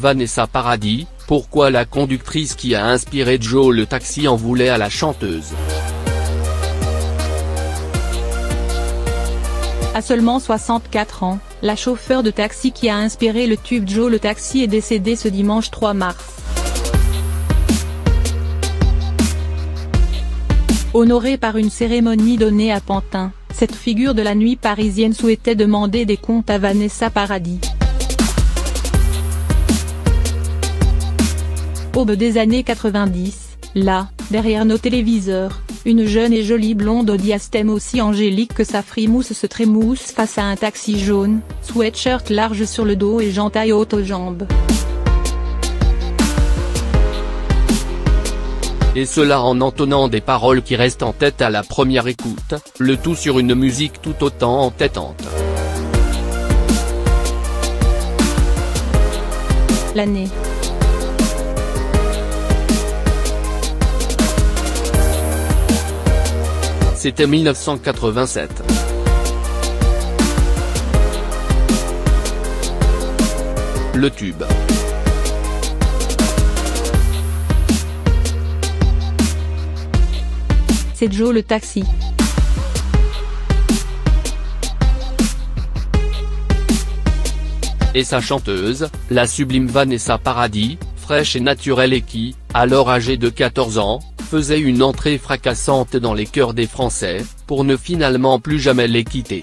Vanessa Paradis, pourquoi la conductrice qui a inspiré Joe le taxi en voulait à la chanteuse. À seulement 64 ans, la chauffeur de taxi qui a inspiré le tube Joe le taxi est décédée ce dimanche 3 mars. Honorée par une cérémonie donnée à Pantin, cette figure de la nuit parisienne souhaitait demander des comptes à Vanessa Paradis. Aube des années 90, là, derrière nos téléviseurs, une jeune et jolie blonde au diastème aussi angélique que sa frimousse se trémousse face à un taxi jaune, sweatshirt large sur le dos et jantaille haute aux jambes. Et cela en entonnant des paroles qui restent en tête à la première écoute, le tout sur une musique tout autant entêtante. L'année. C'était 1987. Le tube. C'est Joe le taxi. Et sa chanteuse, la sublime Vanessa Paradis, fraîche et naturelle et qui, alors âgée de 14 ans, faisait une entrée fracassante dans les cœurs des Français, pour ne finalement plus jamais les quitter.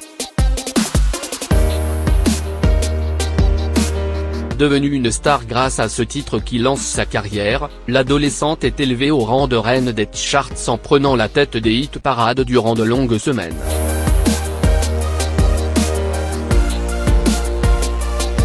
Devenue une star grâce à ce titre qui lance sa carrière, l'adolescente est élevée au rang de reine des charts en prenant la tête des hit-parades durant de longues semaines.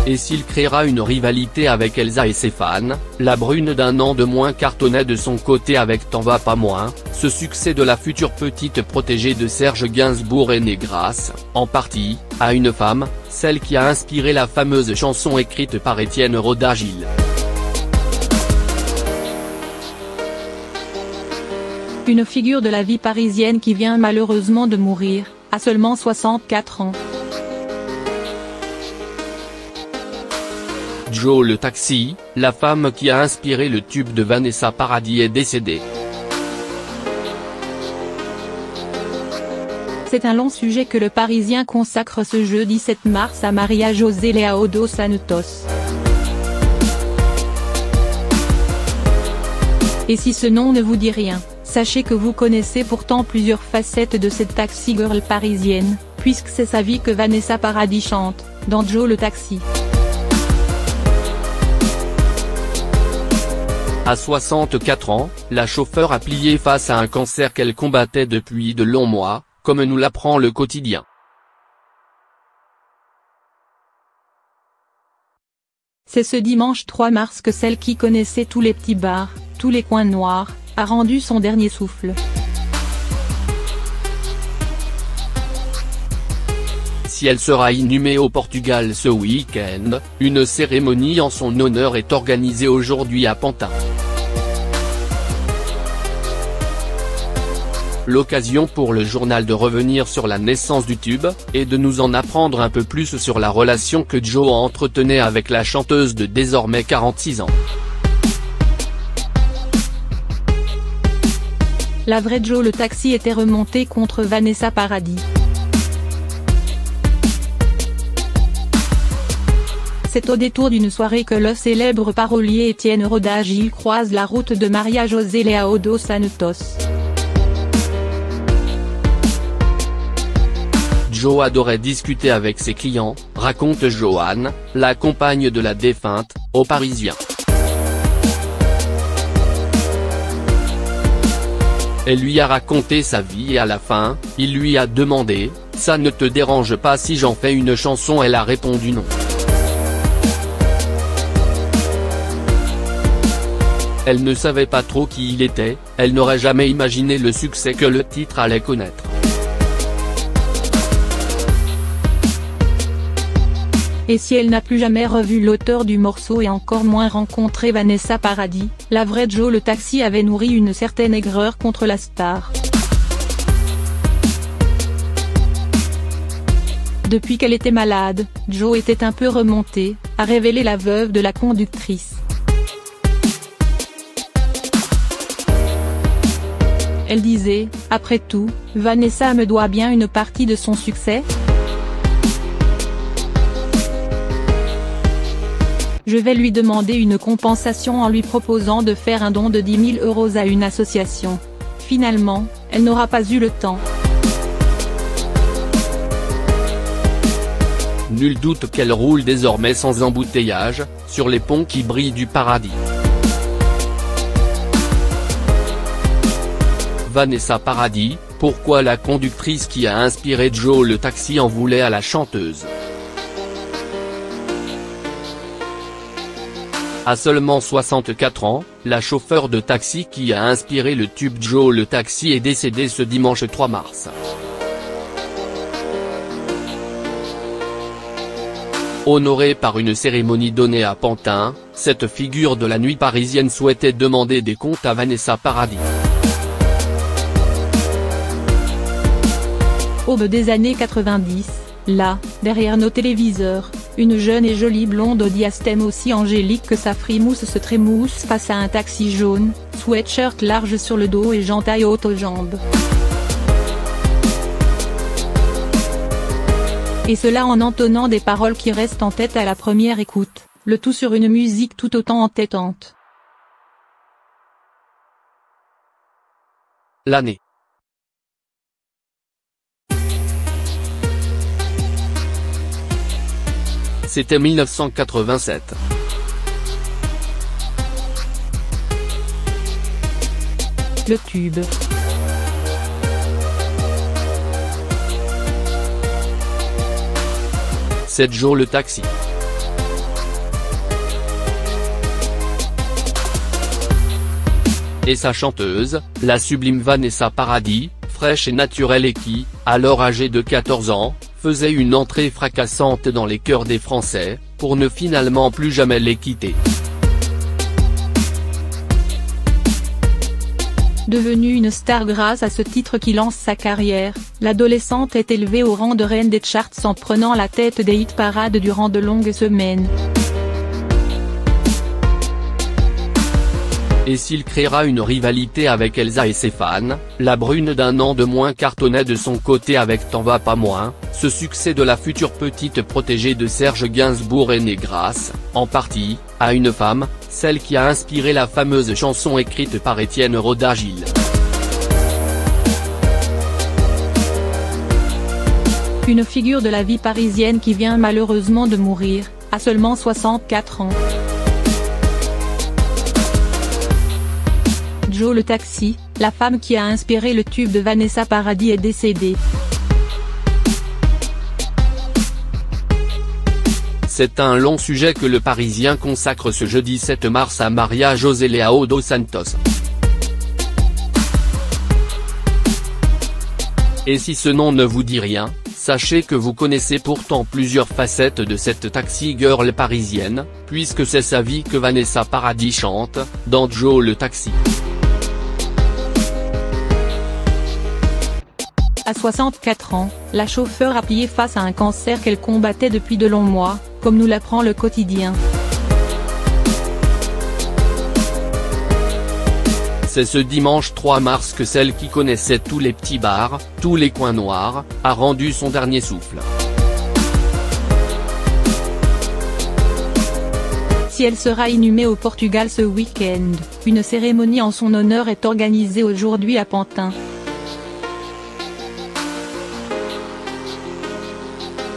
Et s'il créera une rivalité avec Elsa et ses fans, la brune d'un an de moins cartonnait de son côté avec T'en vas pas moins, ce succès de la future petite protégée de Serge Gainsbourg est né grâce, en partie, à une femme, celle qui a inspiré la fameuse chanson écrite par Étienne Roda-Gil. Une figure de la vie parisienne qui vient malheureusement de mourir, à seulement 64 ans. Joe le taxi, la femme qui a inspiré le tube de Vanessa Paradis est décédée. C'est un long sujet que le Parisien consacre ce jeudi 7 mars à Maria José Leao dos Santos. Et si ce nom ne vous dit rien, sachez que vous connaissez pourtant plusieurs facettes de cette taxi girl parisienne, puisque c'est sa vie que Vanessa Paradis chante, dans Joe le taxi. À 64 ans, la chauffeur a plié face à un cancer qu'elle combattait depuis de longs mois, comme nous l'apprend le quotidien. C'est ce dimanche 3 mars que celle qui connaissait tous les petits bars, tous les coins noirs, a rendu son dernier souffle. Si elle sera inhumée au Portugal ce week-end, une cérémonie en son honneur est organisée aujourd'hui à Pantin. L'occasion pour le journal de revenir sur la naissance du tube, et de nous en apprendre un peu plus sur la relation que Joe entretenait avec la chanteuse de désormais 46 ans. La vraie Joe le taxi était remontée contre Vanessa Paradis. C'est au détour d'une soirée que le célèbre parolier Étienne Roda-Gil croise la route de Maria José Leao dos Santos. Joe adorait discuter avec ses clients, raconte Joanne, la compagne de la défunte, au Parisien. Elle lui a raconté sa vie et à la fin, il lui a demandé « Ça ne te dérange pas si j'en fais une chanson ?» Elle a répondu non. Elle ne savait pas trop qui il était, elle n'aurait jamais imaginé le succès que le titre allait connaître. Et si elle n'a plus jamais revu l'auteur du morceau et encore moins rencontré Vanessa Paradis, la vraie Joe le taxi avait nourri une certaine aigreur contre la star. Depuis qu'elle était malade, Joe était un peu remontée, a révélé la veuve de la conductrice. Elle disait, « Après tout, Vanessa me doit bien une partie de son succès. Je vais lui demander une compensation en lui proposant de faire un don de 10 000 € à une association. » Finalement, elle n'aura pas eu le temps. Nul doute qu'elle roule désormais sans embouteillage, sur les ponts qui brillent du paradis. Vanessa Paradis, pourquoi la conductrice qui a inspiré Joe le taxi en voulait à la chanteuse? À seulement 64 ans, la chauffeur de taxi qui a inspiré le tube Joe le taxi est décédée ce dimanche 3 mars. Honorée par une cérémonie donnée à Pantin, cette figure de la nuit parisienne souhaitait demander des comptes à Vanessa Paradis. Aube des années 90, là, derrière nos téléviseurs, une jeune et jolie blonde au diastème aussi angélique que sa frimousse se trémousse face à un taxi jaune, sweatshirt large sur le dos et jantaille haute aux jambes. Et cela en entonnant des paroles qui restent en tête à la première écoute, le tout sur une musique tout autant entêtante. L'année. C'était 1987. Le tube. C'est Joe le taxi. Et sa chanteuse, la sublime Vanessa Paradis, fraîche et naturelle et qui, alors âgée de 14 ans, faisait une entrée fracassante dans les cœurs des Français, pour ne finalement plus jamais les quitter. Devenue une star grâce à ce titre qui lance sa carrière, l'adolescente est élevée au rang de reine des charts en prenant la tête des hit-parades durant de longues semaines. Et s'il créera une rivalité avec Elsa et ses fans, la brune d'un an de moins cartonnait de son côté avec T'en vas pas moins, ce succès de la future petite protégée de Serge Gainsbourg est né grâce, en partie, à une femme, celle qui a inspiré la fameuse chanson écrite par Étienne Roda-Gil. Une figure de la vie parisienne qui vient malheureusement de mourir, à seulement 64 ans. Joe le taxi, la femme qui a inspiré le tube de Vanessa Paradis est décédée. C'est un long sujet que le Parisien consacre ce jeudi 7 mars à Maria José Leao dos Santos. Et si ce nom ne vous dit rien, sachez que vous connaissez pourtant plusieurs facettes de cette taxi girl parisienne, puisque c'est sa vie que Vanessa Paradis chante, dans Joe le taxi. À 64 ans, la chauffeur a plié face à un cancer qu'elle combattait depuis de longs mois, comme nous l'apprend le quotidien. C'est ce dimanche 3 mars que celle qui connaissait tous les petits bars, tous les coins noirs, a rendu son dernier souffle. Si elle sera inhumée au Portugal ce week-end, une cérémonie en son honneur est organisée aujourd'hui à Pantin.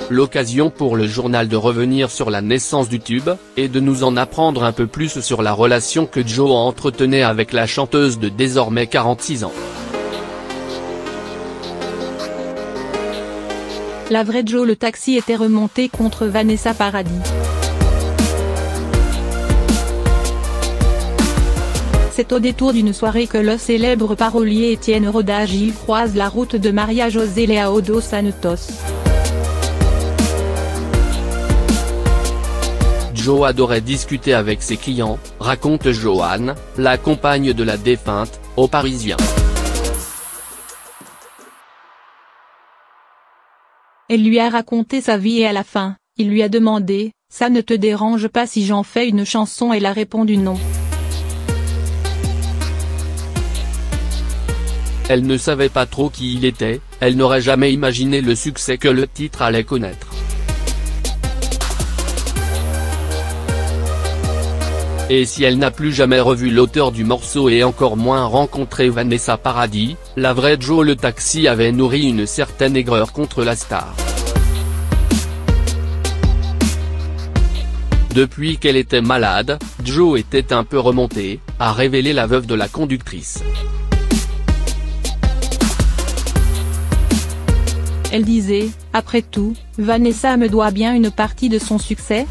L'occasion pour le journal de revenir sur la naissance du tube, et de nous en apprendre un peu plus sur la relation que Joe entretenait avec la chanteuse de désormais 46 ans. La vraie Joe le taxi était remontée contre Vanessa Paradis. C'est au détour d'une soirée que le célèbre parolier Étienne Roda-Gil croise la route de Maria José Leao dos Santos. Joe adorait discuter avec ses clients, raconte Joanne, la compagne de la défunte, au Parisien. elle lui a raconté sa vie et à la fin, il lui a demandé, « Ça ne te dérange pas si j'en fais une chanson ?» Elle a répondu non. Elle ne savait pas trop qui il était, elle n'aurait jamais imaginé le succès que le titre allait connaître. Et si elle n'a plus jamais revu l'auteur du morceau et encore moins rencontré Vanessa Paradis, la vraie Jo le Taxi avait nourri une certaine aigreur contre la star. Depuis qu'elle était malade, Jo était un peu remontée, a révélé la veuve de la conductrice. Elle disait, « Après tout, Vanessa me doit bien une partie de son succès ?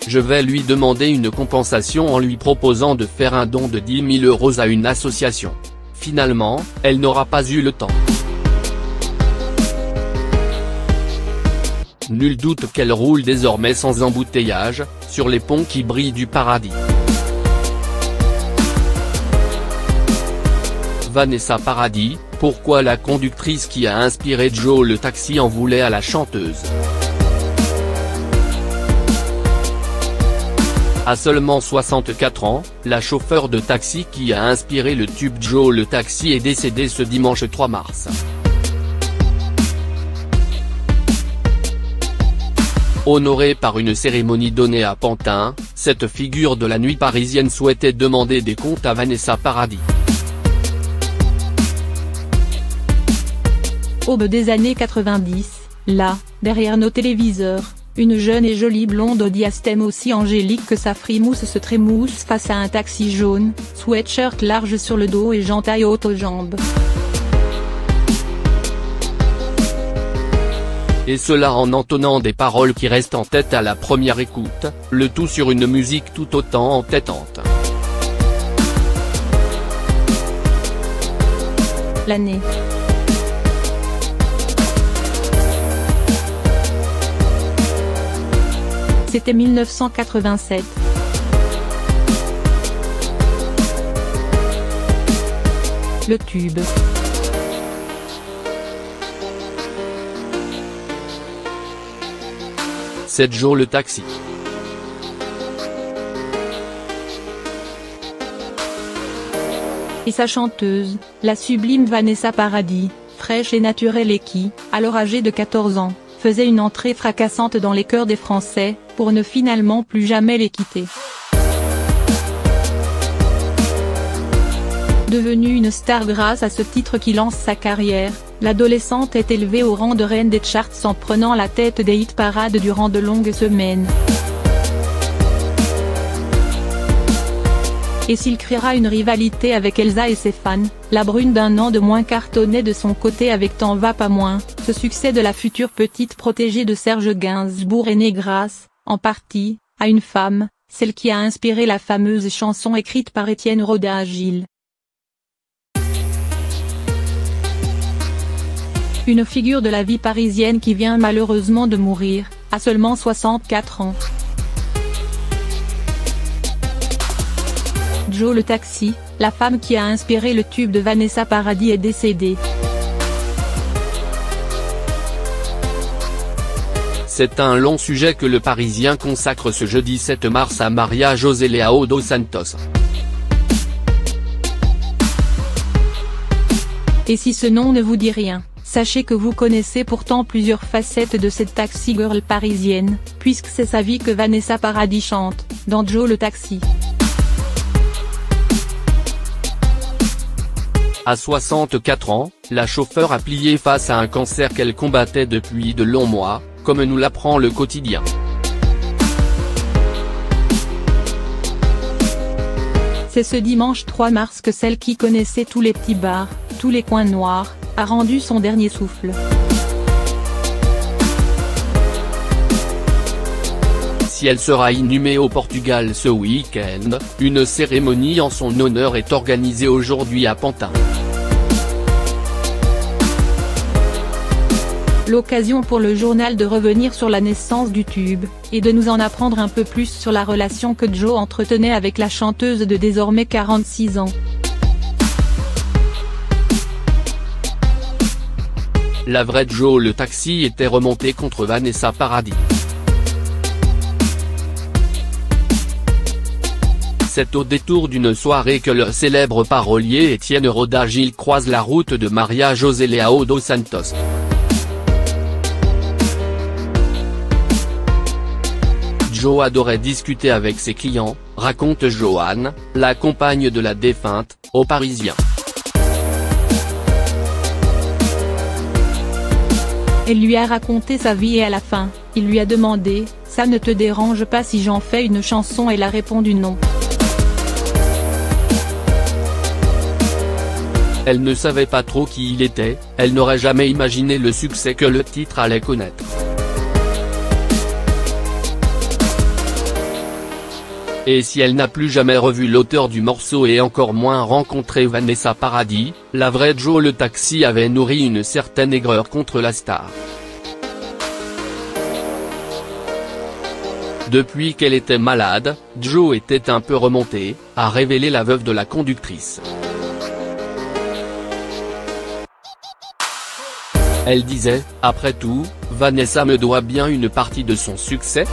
Je vais lui demander une compensation en lui proposant de faire un don de 10 000 € à une association. » Finalement, elle n'aura pas eu le temps. Nul doute qu'elle roule désormais sans embouteillage, sur les ponts qui brillent du paradis. Vanessa Paradis, pourquoi la conductrice qui a inspiré Jo le Taxi en voulait à la chanteuse? À seulement 64 ans, la chauffeur de taxi qui a inspiré le tube Jo le Taxi est décédée ce dimanche 3 mars. Honorée par une cérémonie donnée à Pantin, cette figure de la nuit parisienne souhaitait demander des comptes à Vanessa Paradis. Aube des années 90, là, derrière nos téléviseurs, une jeune et jolie blonde au diastème aussi angélique que sa frimousse se trémousse face à un taxi jaune, sweatshirt large sur le dos et jantaille haute aux jambes. Et cela en entonnant des paroles qui restent en tête à la première écoute, le tout sur une musique tout autant entêtante. L'année. C'était 1987. Le tube. C'est Jo le Taxi. Et sa chanteuse, la sublime Vanessa Paradis, fraîche et naturelle et qui, alors âgée de 14 ans, faisait une entrée fracassante dans les cœurs des Français, pour ne finalement plus jamais les quitter. Devenue une star grâce à ce titre qui lance sa carrière, l'adolescente est élevée au rang de reine des charts en prenant la tête des hit-parades durant de longues semaines. Et s'il créera une rivalité avec Elsa et ses fans, la brune d'un an de moins cartonnait de son côté avec T'en vas pas moins, ce succès de la future petite protégée de Serge Gainsbourg est né grâce, en partie, à une femme, celle qui a inspiré la fameuse chanson écrite par Étienne Roda-Agile. Une figure de la vie parisienne qui vient malheureusement de mourir, à seulement 64 ans. Jo le Taxi, la femme qui a inspiré le tube de Vanessa Paradis est décédée. C'est un long sujet que le Parisien consacre ce jeudi 7 mars à Maria José Leao dos Santos. Et si ce nom ne vous dit rien, sachez que vous connaissez pourtant plusieurs facettes de cette taxi girl parisienne, puisque c'est sa vie que Vanessa Paradis chante, dans Jo le Taxi. À 64 ans, la chauffeur a plié face à un cancer qu'elle combattait depuis de longs mois, comme nous l'apprend le quotidien. C'est ce dimanche 3 mars que celle qui connaissait tous les petits bars, tous les coins noirs, a rendu son dernier souffle. Si elle sera inhumée au Portugal ce week-end, une cérémonie en son honneur est organisée aujourd'hui à Pantin. L'occasion pour le journal de revenir sur la naissance du tube, et de nous en apprendre un peu plus sur la relation que Jo entretenait avec la chanteuse de désormais 46 ans. la vraie Joe le taxi était remontée contre Vanessa Paradis. C'est au détour d'une soirée que le célèbre parolier Étienne Roda-Gil croise la route de Maria José Leao dos Santos. Joe adorait discuter avec ses clients, raconte Joanne, la compagne de la défunte, aux Parisiens. Elle lui a raconté sa vie et à la fin, il lui a demandé « Ça ne te dérange pas si j'en fais une chanson ?» Elle a répondu non. Elle ne savait pas trop qui il était, elle n'aurait jamais imaginé le succès que le titre allait connaître. Et si elle n'a plus jamais revu l'auteur du morceau et encore moins rencontré Vanessa Paradis, la vraie Joe le taxi avait nourri une certaine aigreur contre la star. Depuis qu'elle était malade, Joe était un peu remontée, a révélé la veuve de la conductrice. Elle disait, après tout, Vanessa me doit bien une partie de son succès.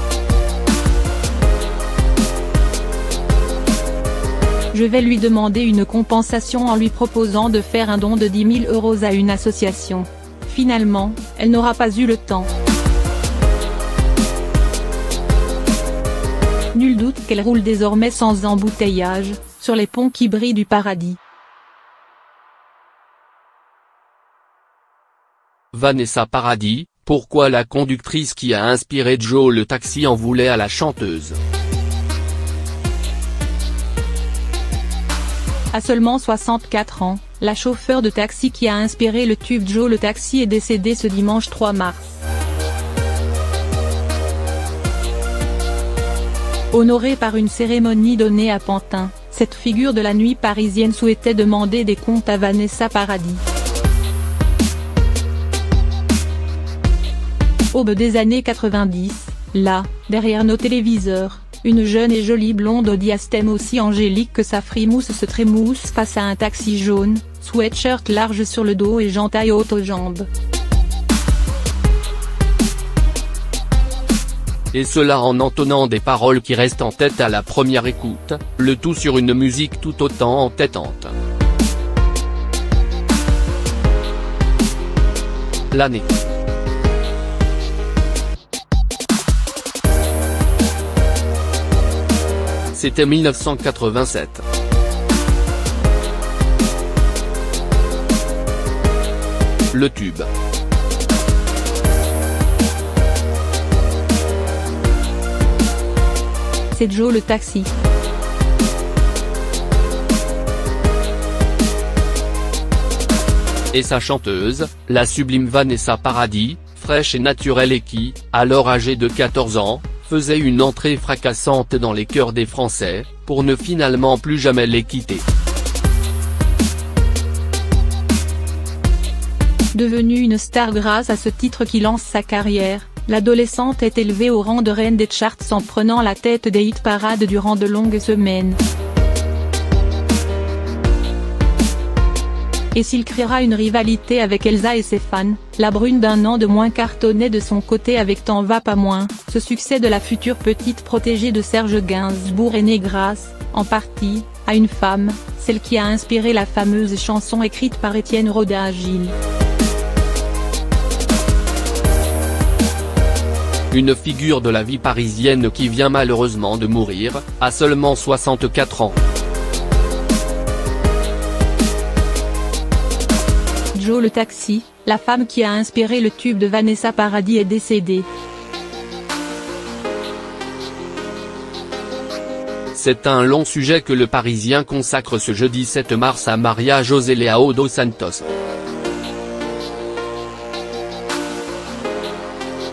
Je vais lui demander une compensation en lui proposant de faire un don de 10 000 € à une association. Finalement, elle n'aura pas eu le temps. Nul doute qu'elle roule désormais sans embouteillage, sur les ponts qui brillent du paradis. Vanessa Paradis, pourquoi la conductrice qui a inspiré Joe le taxi en voulait à la chanteuse? À seulement 64 ans, la chauffeur de taxi qui a inspiré le tube Joe le taxi est décédée ce dimanche 3 mars. Honorée par une cérémonie donnée à Pantin, cette figure de la nuit parisienne souhaitait demander des comptes à Vanessa Paradis. Aube des années 90, là, derrière nos téléviseurs, une jeune et jolie blonde au diastème aussi angélique que sa frimousse se trémousse face à un taxi jaune, sweatshirt large sur le dos et jantaille haute aux jambes. Et cela en entonnant des paroles qui restent en tête à la première écoute, le tout sur une musique tout autant entêtante. L'année. C'était 1987. Le tube. C'est Joe le taxi. Et sa chanteuse, la sublime Vanessa Paradis, fraîche et naturelle et qui, alors âgée de 14 ans, faisait une entrée fracassante dans les cœurs des Français, pour ne finalement plus jamais les quitter. Devenue une star grâce à ce titre qui lance sa carrière, l'adolescente est élevée au rang de reine des charts en prenant la tête des hit-parades durant de longues semaines. Et s'il créera une rivalité avec Elsa et ses fans, la brune d'un an de moins cartonnait de son côté avec T'en vas pas moins, ce succès de la future petite protégée de Serge Gainsbourg est né grâce, en partie, à une femme, celle qui a inspiré la fameuse chanson écrite par Étienne Roda-Gil. Une figure de la vie parisienne qui vient malheureusement de mourir, à seulement 64 ans. Joe le taxi, la femme qui a inspiré le tube de Vanessa Paradis est décédée. C'est un long sujet que le Parisien consacre ce jeudi 7 mars à Maria José Leao dos Santos.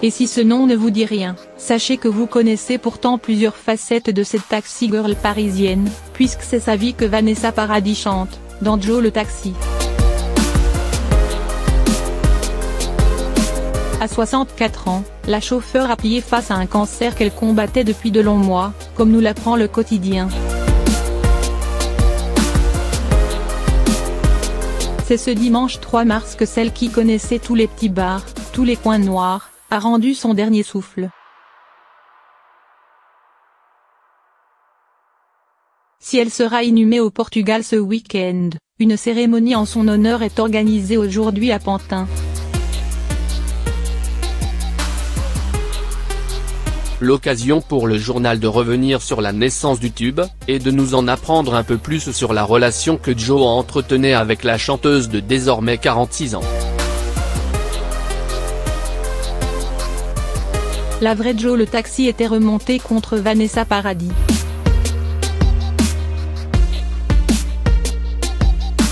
Et si ce nom ne vous dit rien, sachez que vous connaissez pourtant plusieurs facettes de cette taxi girl parisienne, puisque c'est sa vie que Vanessa Paradis chante, dans Joe le taxi. À 64 ans, la chauffeur a plié face à un cancer qu'elle combattait depuis de longs mois, comme nous l'apprend le quotidien. C'est ce dimanche 3 mars que celle qui connaissait tous les petits bars, tous les coins noirs, a rendu son dernier souffle. Si elle sera inhumée au Portugal ce week-end, une cérémonie en son honneur est organisée aujourd'hui à Pantin. L'occasion pour le journal de revenir sur la naissance du tube, et de nous en apprendre un peu plus sur la relation que Joe entretenait avec la chanteuse de désormais 46 ans. La vraie Joe le Taxi était remontée contre Vanessa Paradis.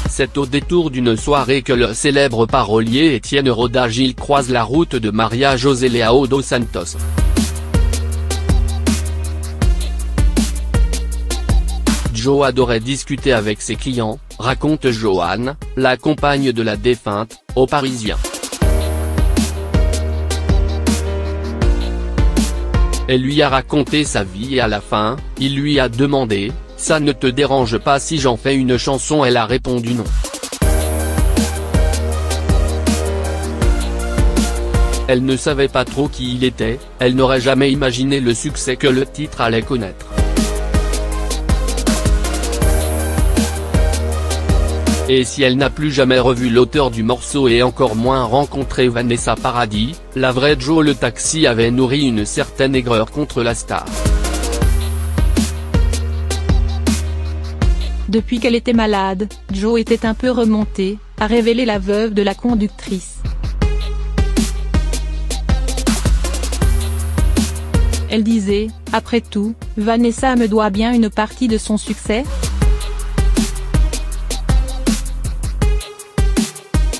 C'est au détour d'une soirée que le célèbre parolier Étienne Roda-Gil croise la route de Maria José Leao dos Santos. Joe adorait discuter avec ses clients, raconte Joanne, la compagne de la défunte, aux Parisiens. Elle lui a raconté sa vie et à la fin, il lui a demandé « Ça ne te dérange pas si j'en fais une chanson ?» Elle a répondu non. Elle ne savait pas trop qui il était, elle n'aurait jamais imaginé le succès que le titre allait connaître. Et si elle n'a plus jamais revu l'auteur du morceau et encore moins rencontré Vanessa Paradis, la vraie Joe le Taxi avait nourri une certaine aigreur contre la star. Depuis qu'elle était malade, Joe était un peu remontée, a révélé la veuve de la conductrice. Elle disait, après tout, Vanessa me doit bien une partie de son succès.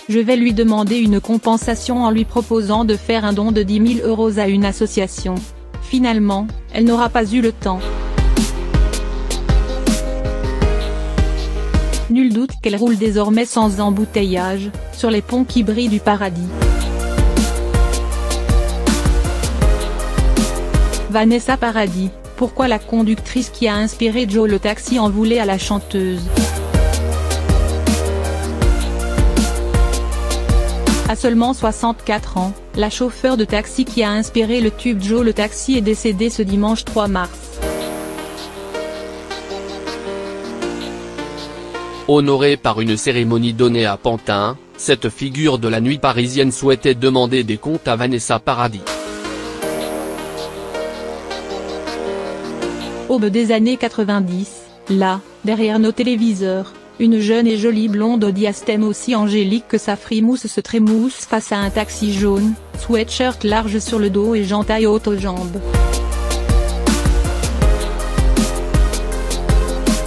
Je vais lui demander une compensation en lui proposant de faire un don de 10 000 € à une association. Finalement, elle n'aura pas eu le temps. Nul doute qu'elle roule désormais sans embouteillage, sur les ponts qui brillent du paradis. Vanessa Paradis, pourquoi la conductrice qui a inspiré Joe le Taxi en voulait à la chanteuse? À seulement 64 ans, la chauffeur de taxi qui a inspiré le tube Joe le Taxi est décédée ce dimanche 3 mars. Honorée par une cérémonie donnée à Pantin, cette figure de la nuit parisienne souhaitait demander des comptes à Vanessa Paradis. Aube des années 90, là, derrière nos téléviseurs, une jeune et jolie blonde au diastème aussi angélique que sa frimousse se trémousse face à un taxi jaune, sweatshirt large sur le dos et jantaille haute aux jambes.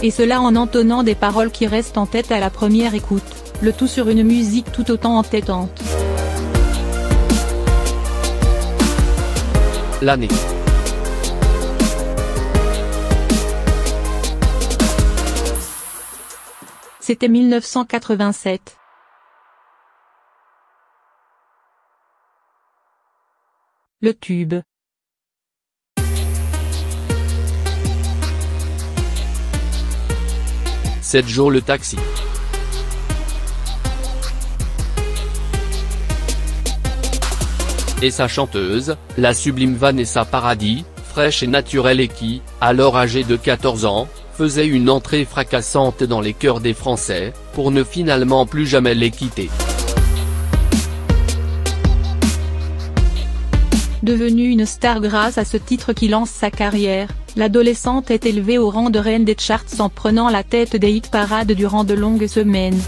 Et cela en entonnant des paroles qui restent en tête à la première écoute, le tout sur une musique tout autant entêtante. L'année. C'était 1987. Le tube. C'est Joe le Taxi. Et sa chanteuse, la sublime Vanessa Paradis, fraîche et naturelle et qui, alors âgée de 14 ans, faisait une entrée fracassante dans les cœurs des Français, pour ne finalement plus jamais les quitter. Devenue une star grâce à ce titre qui lance sa carrière, l'adolescente est élevée au rang de reine des charts en prenant la tête des hit-parades durant de longues semaines.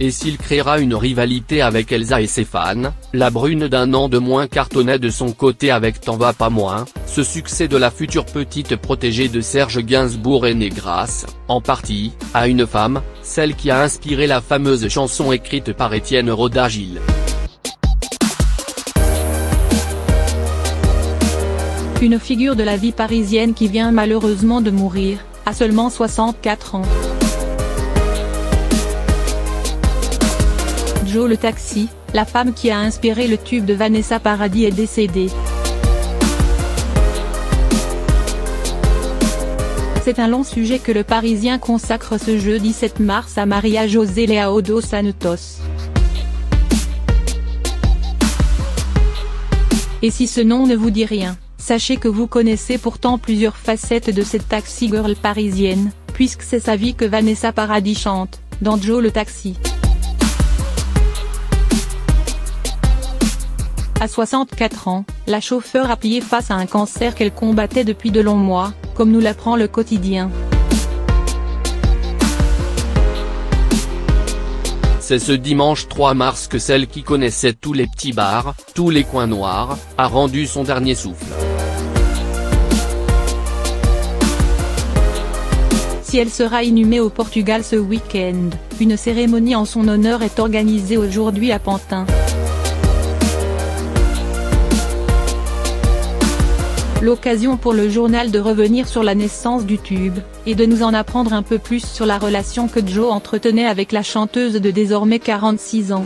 Et s'il créera une rivalité avec Elsa et ses fans, la brune d'un an de moins cartonnait de son côté avec T'en vas pas moins, ce succès de la future petite protégée de Serge Gainsbourg est né grâce, en partie, à une femme, celle qui a inspiré la fameuse chanson écrite par Étienne Roda-Gil. Une figure de la vie parisienne qui vient malheureusement de mourir, à seulement 64 ans. Joe le Taxi, la femme qui a inspiré le tube de Vanessa Paradis est décédée. C'est un long sujet que le Parisien consacre ce jeudi 7 mars à Maria José Leao dos Santos. Et si ce nom ne vous dit rien, sachez que vous connaissez pourtant plusieurs facettes de cette taxi girl parisienne, puisque c'est sa vie que Vanessa Paradis chante, dans Joe le taxi. À 64 ans, la chauffeur a plié face à un cancer qu'elle combattait depuis de longs mois, comme nous l'apprend le quotidien. C'est ce dimanche 3 mars que celle qui connaissait tous les petits bars, tous les coins noirs, a rendu son dernier souffle. Si elle sera inhumée au Portugal ce week-end, une cérémonie en son honneur est organisée aujourd'hui à Pantin. L'occasion pour le journal de revenir sur la naissance du tube, et de nous en apprendre un peu plus sur la relation que Joe entretenait avec la chanteuse de désormais 46 ans.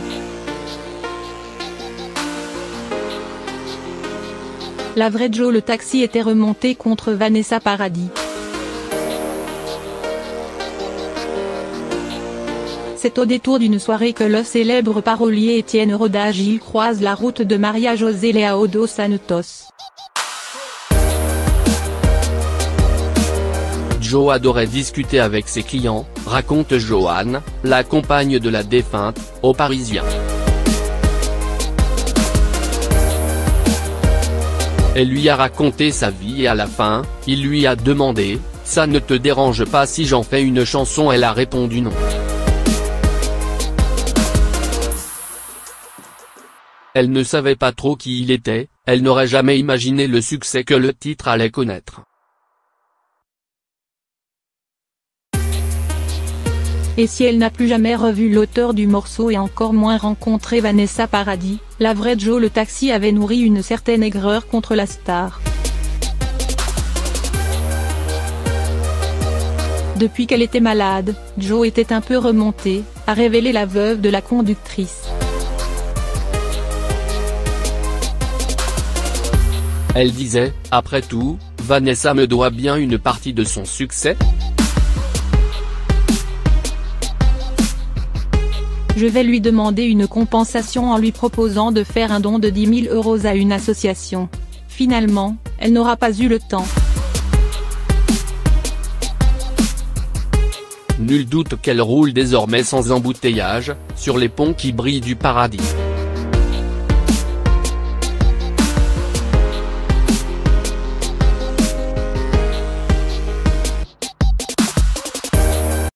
La vraie Joe le taxi était remontée contre Vanessa Paradis. C'est au détour d'une soirée que le célèbre parolier Étienne Roda-Gil croise la route de Maria José Leao dos Santos. Joe adorait discuter avec ses clients, raconte Joanne, la compagne de la défunte, au Parisien. Elle lui a raconté sa vie et à la fin, il lui a demandé « Ça ne te dérange pas si j'en fais une chanson ?» Elle a répondu non. Elle ne savait pas trop qui il était, elle n'aurait jamais imaginé le succès que le titre allait connaître. Et si elle n'a plus jamais revu l'auteur du morceau et encore moins rencontré Vanessa Paradis, la vraie Joe le taxi avait nourri une certaine aigreur contre la star. Depuis qu'elle était malade, Joe était un peu remontée, a révélé la veuve de la conductrice. Elle disait, après tout, Vanessa me doit bien une partie de son succès. Je vais lui demander une compensation en lui proposant de faire un don de 10 000 € à une association. Finalement, elle n'aura pas eu le temps. Nul doute qu'elle roule désormais sans embouteillage, sur les ponts qui brillent du paradis.